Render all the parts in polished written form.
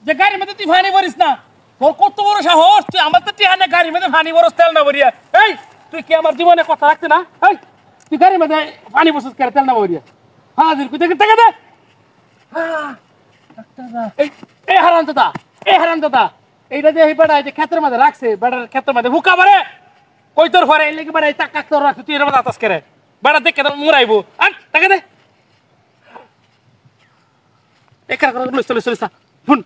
যে গাড়ির মধ্যে তুই ফানি ভরিস না তোর কত বড় সাহস তুই আমার তো টিহানে গাড়ির মধ্যে ফানি ভরস তেল না ভরিয়া এই তুই কি আমার জীবনে কথা রাখতে না এই তুই গাড়ির মধ্যে পানি বসস করে তেল না ভরিয়া হাজির কই দেখে টাকা দে এই হারামজাদা এইটা যে এই বেড়া যে ক্ষেতের মধ্যে রাখছে বেড়ার ক্ষেতের মধ্যে হুকা মারে কই তোর ঘরে এই লেগে বেড়া টাক টাক তোর রাখছে তুই এর মধ্যে আতাস করে বেড়া দেখে তো মুরাইবো আর টাকা দে একার করে লইছ শুন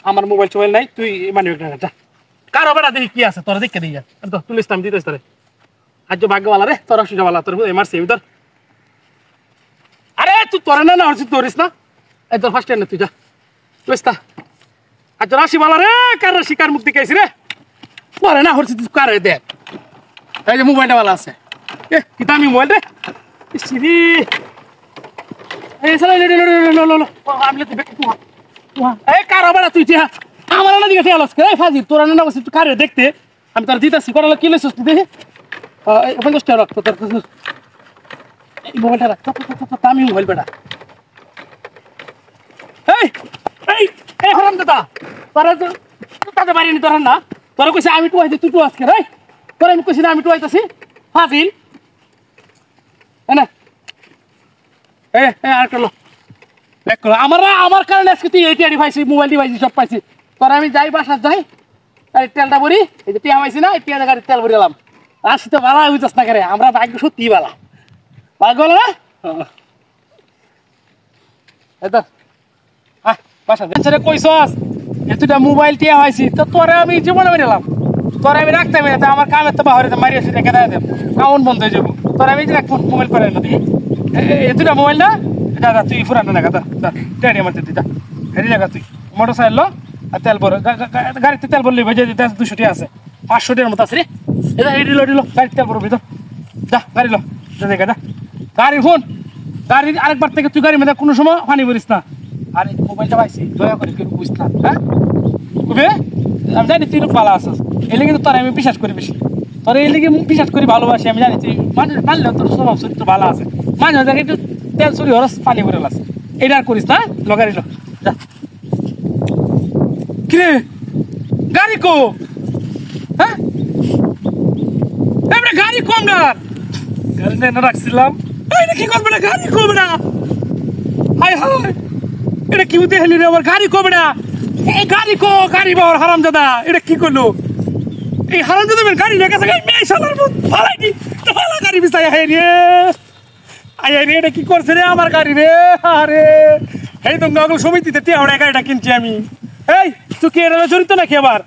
আমার মোবাইল নাই তুই মানি ব্যাগ যা কারো বেড়া দেখি কি আছে তোরা দেখে দিই যা তো তুই ইসলাম দিতেছ তোরে আজ ভাগ্যওয়ালা রে তোর অসুবিধাওয়ালা তোর মারছে ভিতর আরে তুই তোরে না হচ্ছে তোরিস না এই তোর ফার্স্ট না তুই যা বুঝতা আজ রাশি বালা রে কার রাশি কার মুক্তি খাইছি রে তোরে না হচ্ছে তুই কারে দেখ এই যে মোবাইলটা বালা আছে এ কি দামি মোবাইল রে সিরি এই সালা লো আমি তুই বেক তুই এই কার বেড়া তুই যা আমার না দিকে আলাস করে ফাজিল তোরা না বসে তুই কারে দেখতে আমি তোর দিতাছি করালে কি লইছস তুই দেখে এই 50 টাকা রাখ তোর এই মোবাইলটা রাখ দামি মোবাইল বেটা এই এই এই হারামজাদা তোরা তো তাতে বাড়ি তোরা না তোরা কইছে আমি টুয়াইতে তুই টুয়াস কে রে তোরা আমি কইছি না আমি টুয়াইতাছি ফাজিল এনে এই আর করলো এক করলো আমার কারণে আজকে তুই এইটি আড়ি পাইছি মোবাইল ডিভাইস সব পাইছি তোরা আমি যাই বাসা যাই গাড়ির তেলটা ভরি এই যে টিয়া পাইছি না এই টিয়া গাড়ির তেল ভরি এলাম আসি তো ভালো হইতাস না করে আমরা ভাগ্য সত্যি ভালো ভাগ্য হলো না এই তো বাসা ছেড়ে কইছস এতটা মোবাইল টিয়া হয়েছি তো তোরা আমি জীবনে বেরোলাম তোরা আমি রাখতে হবে না আমার কামের তো বাহরে মারি আসি রেখে দেয় কাউন্ট বন্ধ হয়ে যাবো তোরা আমি রাখবো মোবাইল করে না দেখি এতটা মোবাইল না দাদা তুই ফুরান না দাদা টেনে আমার দিদা হেরি লাগা তুই মোটর সাইকেল আর তেল ভর গাড়িতে তেল ভরলি ভেজে 200 টাকা আছে 500 টাকার মতো আছে রে এটা ডিলো গাড়িতে তেল ভরবি তো যা গাড়ি লো দেখা যা গাড়ি ফোন গাড়ির আরেকবার থেকে তুই গাড়ির মধ্যে কোনো সময় পানি ভরিস না আর এই মোবাইলটা পাইছি দয়া করে কেউ বুঝিস না হ্যাঁ বুঝবে আমি জানি তুই ভালো আছিস এই লেগে তো তোর আমি বিশ্বাস করি বেশি তোর এই লেগে বিশ্বাস করি ভালোবাসি আমি জানি তুই মানুষ মানলেও তোর স্বভাব চরিত্র ভালো আছে মাঝে মাঝে একটু তেল চুরি হরস পানি ভরে আছে এটা আর করিস না গাড়ি লো যা কিরে গাড়ি কো হ্যাঁ এবারে গাড়ি কম না গাড়ি না রাখছিলাম এটা কি করবে না গাড়ি কমবে না হায় হায় এটা কি উঠে হেলি রে আমার গাড়ি কমবে না এই গাড়ি কো গাড়ি বাবার হারামজাদা এটা কি করলো এই হারামজাদা গাড়ি লেগে গেছে মেয়ে শালার মুখ ফালাই দি তো ফালা গাড়ি বিছাই হায় রে আয় রে এটা কি করছে রে আমার গাড়ি রে আরে এই তো নগল সমিতিতে তে ওড়া গাড়িটা কিনছি আমি এই তুই কি এর জড়িত নাকি আবার